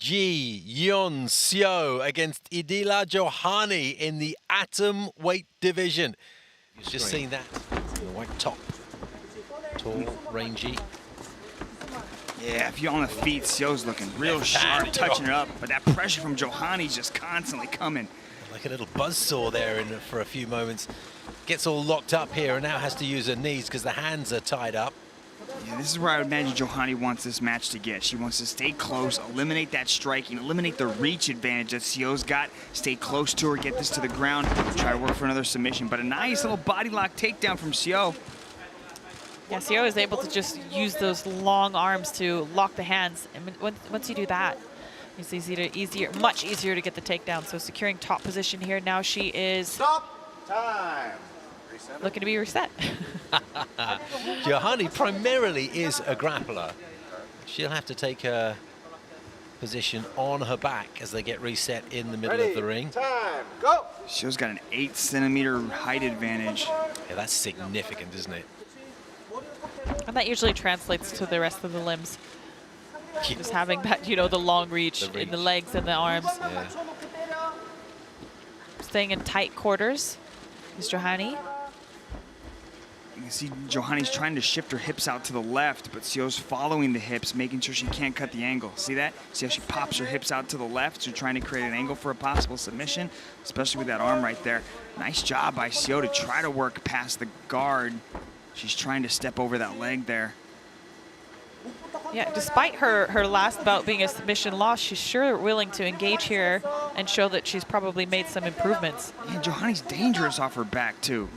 YEON SEO against Edilah Johani in the atom weight division. You've just seen that. The white top. Tall, rangy. Yeah, if you're on the feet, SEO's looking real sharp, touching her up. But that pressure from Johani's just constantly coming. Like a little buzzsaw there for a few moments. Gets all locked up here and now has to use her knees because the hands are tied up. Yeah, this is where I would imagine Johani wants this match to get. She wants to stay close, eliminate that striking, eliminate the reach advantage that SEO's got, stay close to her, get this to the ground, try to work for another submission. But a nice little body lock takedown from SEO. Yeah, SEO is able to just use those long arms to lock the hands. And once you do that, it's much easier to get the takedown. So securing top position here. Now she is Stop time. looking to be reset. Johani primarily is a grappler. She'll have to take her position on her back as they get reset in the middle of the ring. Time. Go. SEO's got an 8-centimeter height advantage. Yeah, that's significant, isn't it? And that usually translates to the rest of the limbs. Just having that, the long reach in the legs and the arms. Yeah. Staying in tight quarters is Johani. You can see Johani's trying to shift her hips out to the left, but SEO's following the hips, making sure she can't cut the angle. See that? See how she pops her hips out to the left? So trying to create an angle for a possible submission, especially with that arm right there. Nice job by SEO to try to work past the guard. She's trying to step over that leg there. Yeah, despite her last bout being a submission loss, she's sure willing to engage here and show that she's probably made some improvements. Yeah, Johani's dangerous off her back, too.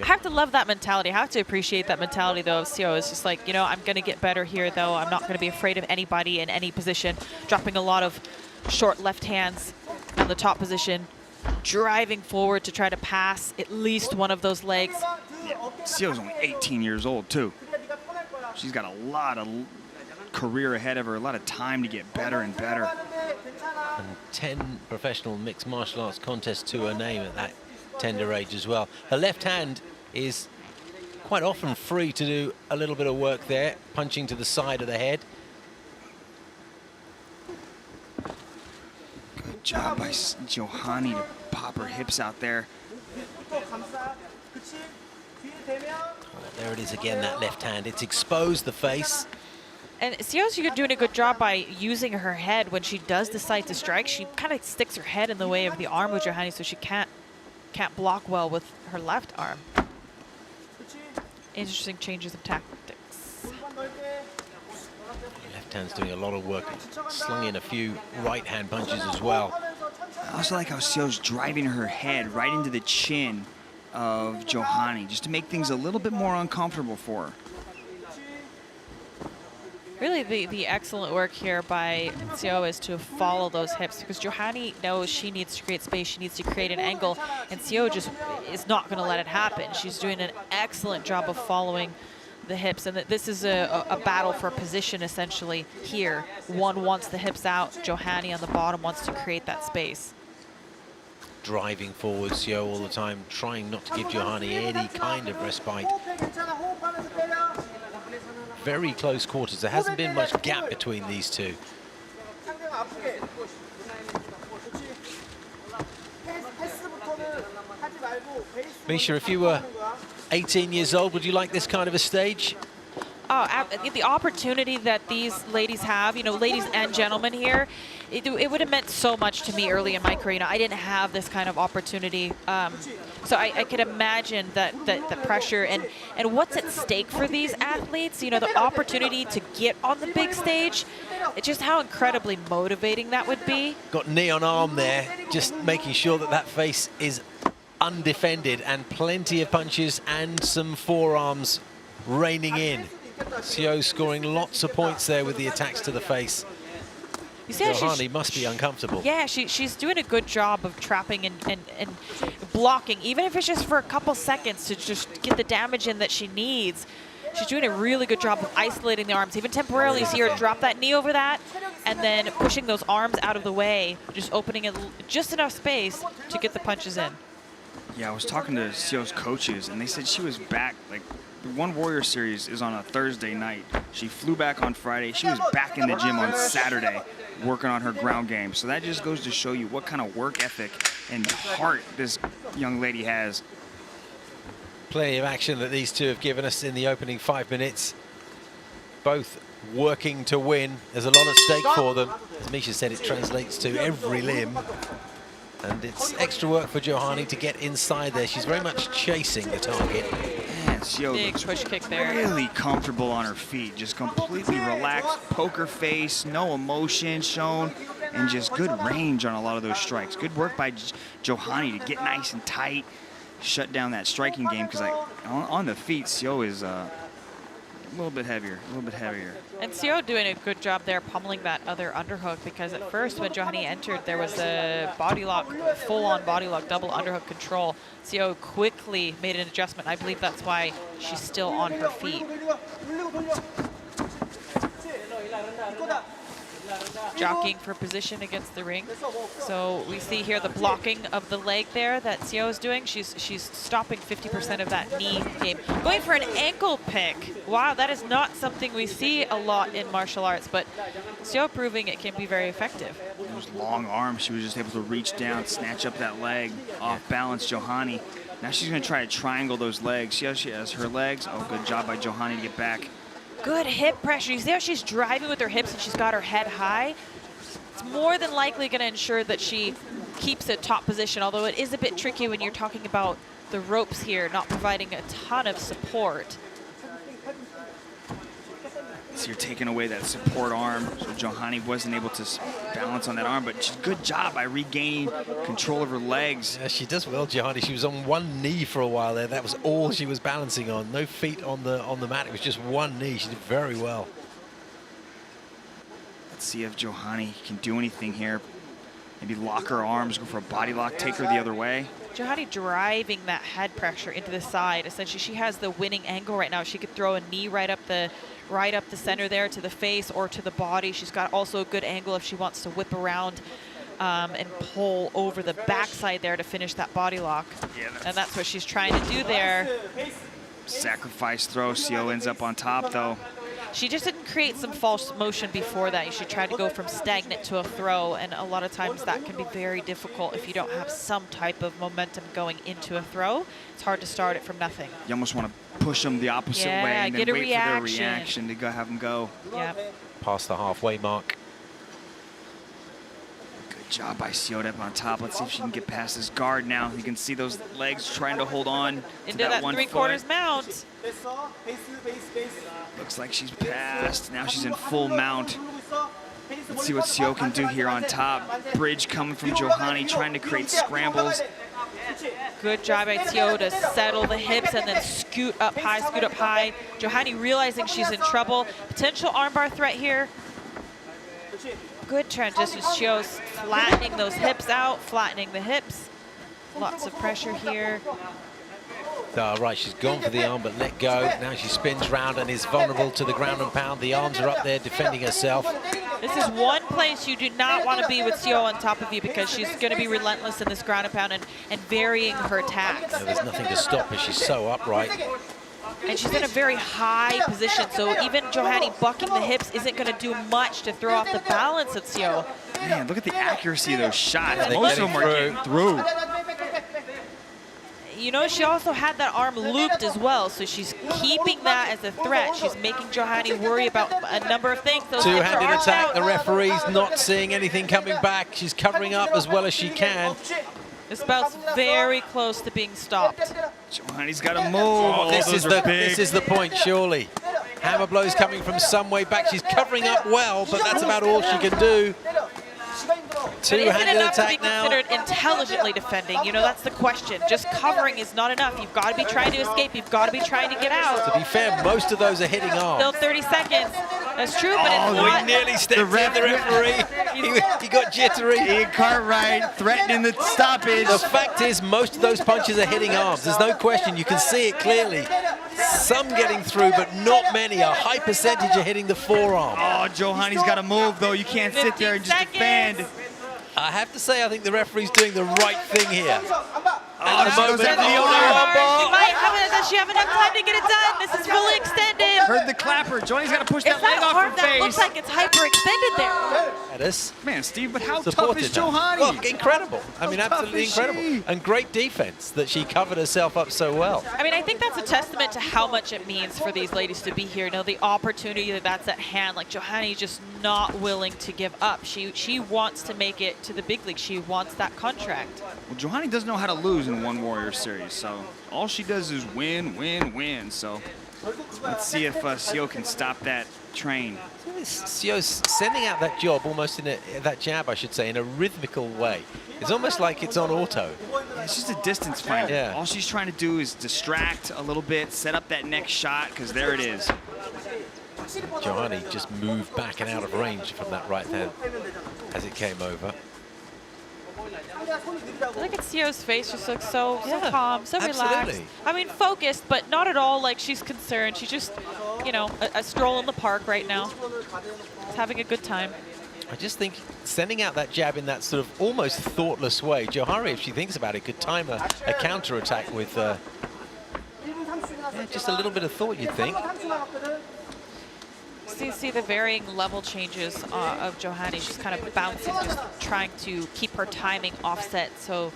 I have to love that mentality. I have to appreciate that mentality, though, of SEO. It's just like, I'm going to get better here, though. I'm not going to be afraid of anybody in any position. Dropping a lot of short left hands on the top position. Driving forward to try to pass at least one of those legs. Yeah, SEO's only 18 years old, too. She's got a lot of career ahead of her, a lot of time to get better and better. And 10 professional mixed martial arts contests to her name at that tender age as well. Her left hand is quite often free to do a little bit of work there, punching to the side of the head. Good job by Johani to pop her hips out there. There it is again, that left hand. It's exposed the face. And SEO's doing a good job by using her head when she does decide to strike. She kind of sticks her head in the way of the arm of Johani, so she can't block well with her left arm. Interesting changes of tactics. Left hand's doing a lot of work. Slung in a few right hand punches as well. I also like how SEO's driving her head right into the chin of Johani, just to make things a little bit more uncomfortable for her. Really, the excellent work here by SEO is to follow those hips, because Johani knows she needs to create space, she needs to create an angle, and SEO just is not going to let it happen. She's doing an excellent job of following the hips, and that this is a battle for position essentially here. One wants the hips out, Johani on the bottom wants to create that space. Driving forward, SEO all the time, trying not to give Johani any kind of respite. Very close quarters. There hasn't been much gap between these two. Misha, if you were 18 years old, would you like this kind of a stage? Oh, the opportunity that these ladies have, ladies and gentlemen here, it would have meant so much to me early in my career. I didn't have this kind of opportunity. So I could imagine that the pressure and what's at stake for these athletes, the opportunity to get on the big stage, just how incredibly motivating that would be. Got knee on arm there, just making sure that face is undefended, and plenty of punches and some forearms raining in. SEO scoring lots of points there with the attacks to the face. You see Johani must be uncomfortable. Yeah, she's doing a good job of trapping and blocking, even if it's just for a couple seconds to just get the damage in that she needs. She's doing a really good job of isolating the arms, even temporarily. You see her drop that knee over that, and then pushing those arms out of the way, just opening it just enough space to get the punches in. Yeah, I was talking to SEO's coaches, and they said she was back like The One Warrior Series is on a Thursday night. She flew back on Friday. She was back in the gym on Saturday working on her ground game. So that just goes to show you what kind of work ethic and heart this young lady has. Plenty of action that these two have given us in the opening 5 minutes. Both working to win. There's a lot at stake for them. As Misha said, it translates to every limb. And it's extra work for Johani to get inside there. She's very much chasing the target. Seo Big push kick there. really comfortable on her feet, just completely relaxed, poker face, no emotion shown, and just good range on a lot of those strikes. Good work by Johani to get nice and tight, shut down that striking game, because on the feet, Seo is a little bit heavier, And Seo doing a good job there pummeling that other underhook, because at first when Johani entered, there was a body lock, full-on body lock, double underhook control. Seo quickly made an adjustment. I believe that's why she's still on her feet. Jockeying for position against the ring. So we see here the blocking of the leg there that Seo is doing. She's stopping 50% of that knee game. Going for an ankle pick. Wow, that is not something we see a lot in martial arts, but Seo proving it can be very effective. Those long arms, she was just able to reach down, snatch up that leg, off balance Johani. Now she's going to try to triangle those legs. She has her legs. Oh, good job by Johani to get back. Good hip pressure. You see how she's driving with her hips and she's got her head high? It's more than likely going to ensure that she keeps a top position, although it is a bit tricky when you're talking about the ropes here, not providing a ton of support. So you're taking away that support arm, so Johani wasn't able to balance on that arm, but good job by regaining control of her legs. Yeah, she does well, Johani. She was on one knee for a while there. That was all she was balancing on. No feet on the mat. It was just one knee. She did very well. Let's see if Johani can do anything here. Maybe lock her arms, go for a body lock, take her the other way. Johani driving that head pressure into the side. Essentially, she has the winning angle right now. She could throw a knee right up the center there to the face or to the body. She's got also a good angle if she wants to whip around and pull over the backside there to finish that body lock. Yeah, and that's what she's trying to do there. Sacrifice throw. Seo ends up on top, though. She just didn't create some false motion before that. She tried to go from stagnant to a throw, and a lot of times that can be very difficult if you don't have some type of momentum going into a throw. It's hard to start it from nothing. You almost want to push them the opposite way and then wait for their reaction to go have them go. Yeah. Past the halfway mark. Good job by Seo up on top. Let's see if she can get past this guard now. You can see those legs trying to hold on to into that that 1 3/4 foot. mount. Looks like she's passed. Now she's in full mount. Let's see what Seo can do here on top. Bridge coming from Johani, trying to create scrambles. Good job by Seo to settle the hips and then scoot up high, scoot up high. Johani realizing she's in trouble. Potential armbar threat here. Good transition. Seo's flattening those hips out, flattening the hips. Lots of pressure here. Right, she's gone for the arm, but let go. Now she spins round and is vulnerable to the ground and pound. The arms are up there defending herself. This is one place you do not want to be with Seo on top of you, because she's going to be relentless in this ground and pound and varying her attacks. There's nothing to stop her. She's so upright. And she's in a very high position, so even Johani bucking the hips isn't going to do much to throw off the balance of Seo. Man, look at the accuracy of those shots. Yeah, Most of them are getting through. You know, she also had that arm looped as well, so she's keeping that as a threat. She's making Johani worry about a number of things. Two-handed attack. The referee's not seeing anything coming back. She's covering up as well as she can. This bout's very close to being stopped. Johani's got to move. This is the point, surely. Hammer blows coming from some way back. She's covering up well, but that's about all she can do. Two-handed attack now. Isn't it enough to be considered intelligently defending? You know, that's the question. Just covering is not enough. You've got to be trying to escape. You've got to be trying to get out. To be fair, most of those are hitting arms. Still 30 seconds. That's true, but it's Oh, not. he nearly stepped in, the referee. He got jittery. Ian Cartwright threatening the stoppage. The fact is, most of those punches are hitting arms. There's no question. You can see it clearly. Some getting through, but not many. A high percentage are hitting the forearm. Oh, Johani's got to move, though. You can't sit there and just defend. I have to say, I think the referee's doing the right thing here. at the she moment. goes after the Oh, arm. She might have, does she have enough time to get it done? This is fully extended. Heard the clapper. Johnny's got to push It's that leg that off arm her that face. looks like it's hyperextended there. At us. Man, Steve, but how tough Supported is her. Johani? Well, incredible. I mean, How tough absolutely is she? incredible. And great defense that she covered herself up so well. I mean, I think that's a testament to how much it means for these ladies to be here. You know, the opportunity that's at hand. Like, Johani just not willing to give up. She wants to make it to the big league. She wants that contract. Well, Johani doesn't know how to lose in one Warrior series, so all she does is win, win, win. So let's see if SEO can stop that train. SEO's sending out that job almost in that jab, I should say, in a rhythmical way. It's almost like it's on auto. Yeah, it's just a distance finder. Yeah. All she's trying to do is distract a little bit, set up that next shot, because there it is. Johani just moved back and out of range from that right hand as it came over. Look at SEO's face, just looks so Yeah, calm, so relaxed. absolutely. I mean, focused, but not at all like she's concerned. She's just, you know, a stroll in the park right now. She's having a good time. I just think sending out that jab in that sort of almost thoughtless way, Johari, if she thinks about it, could time a counter-attack with just a little bit of thought, you'd think. See the varying level changes of Johani. She's kind of bouncing, just trying to keep her timing offset so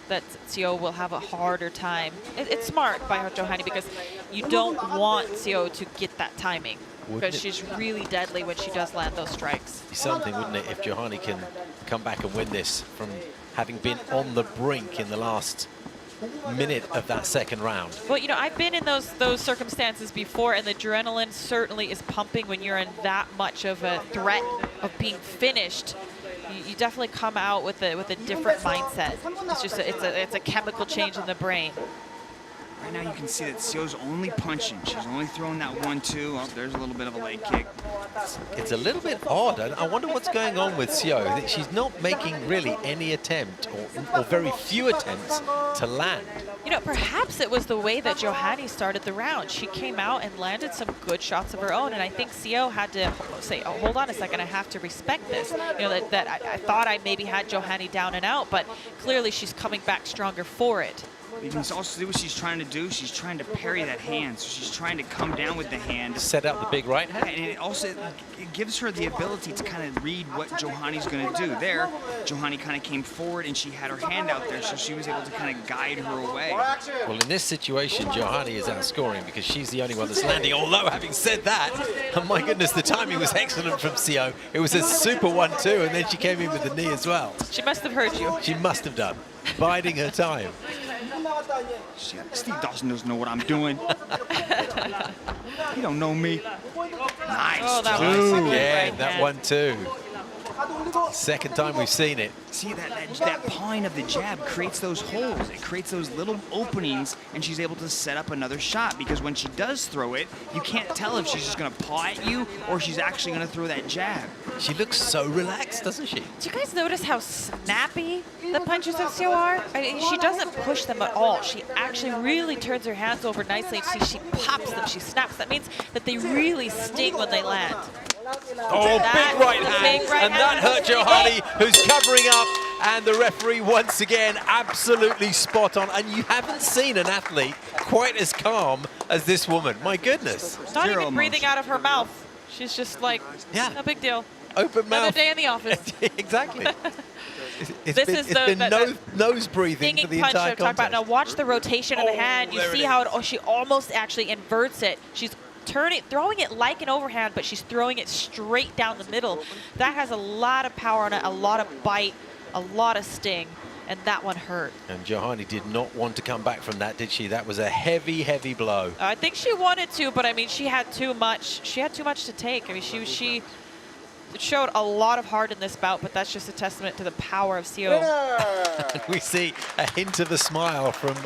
that SEO will have a harder time. It's smart by Johani because you don't want SEO to get that timing because she's really deadly when she does land those strikes. Be something, wouldn't it, if Johani can come back and win this from having been on the brink in the last minute of that second round. Well, you know, I've been in those circumstances before, and the adrenaline certainly is pumping when you're in that much of a threat of being finished. You definitely come out with a different mindset. It's just it's a chemical change in the brain. Right now you can see that SEO's only punching. She's only throwing that 1-2. Oh, there's a little bit of a leg kick. It's a little bit odd. I wonder what's going on with SEO. She's not making really any attempt or very few attempts to land. You know, perhaps it was the way that Johani started the round. She came out and landed some good shots of her own, and I think SEO had to say, oh, hold on a second, I have to respect this. You know, that I thought I maybe had Johani down and out, but clearly she's coming back stronger for it. You can also see what she's trying to do. She's trying to parry that hand, so she's trying to come down with the hand. Set up the big right hand. And it also it gives her the ability to kind of read what Johani's going to do. There, Johani kind of came forward and she had her hand out there, so she was able to kind of guide her away. Well, in this situation, Johani is outscoring because she's the only one that's landing. Although, having said that, oh my goodness, the timing was excellent from SEO. It was a super 1-2, and then she came in with the knee as well. She must have heard you. She must have done, biding her time. Steve Dawson doesn't know what I'm doing. He don't know me. Nice. Oh, that Nice was again, right that hand. 1-2. Second time we've seen it. See, that pawing of the jab creates those holes. It creates those little openings, and she's able to set up another shot, because when she does throw it, you can't tell if she's just going to paw at you or she's actually going to throw that jab. She looks so relaxed, doesn't she? Do you guys notice how snappy the punches of SEO are? I mean, she doesn't push them at all. She actually really turns her hands over nicely. She pops them, she snaps. That means that they really sting when they land. Oh, big right hand, and that hurt Johani, who's covering up, and the referee once again absolutely spot on. And you haven't seen an athlete quite as calm as this woman. My goodness. Not Zero even breathing emotion. out of her mouth. She's just like, Yeah. no big deal. Open Another mouth. day in the office. Exactly. It's This been is nose breathing for Stinging the punch entire I'm talking about. Now contest. watch the rotation of the Oh, hand. You there see it how is. she almost actually inverts it. She's throwing it like an overhand, but she's throwing it straight down the middle. That has a lot of power on it, a lot of bite, a lot of sting, and that one hurt. And Johani did not want to come back from that, did she? That was a heavy, heavy blow. I think she wanted to, but I mean, she had too much. She had too much to take. I mean, she showed a lot of heart in this bout, but that's just a testament to the power of SEO. We see a hint of a smile from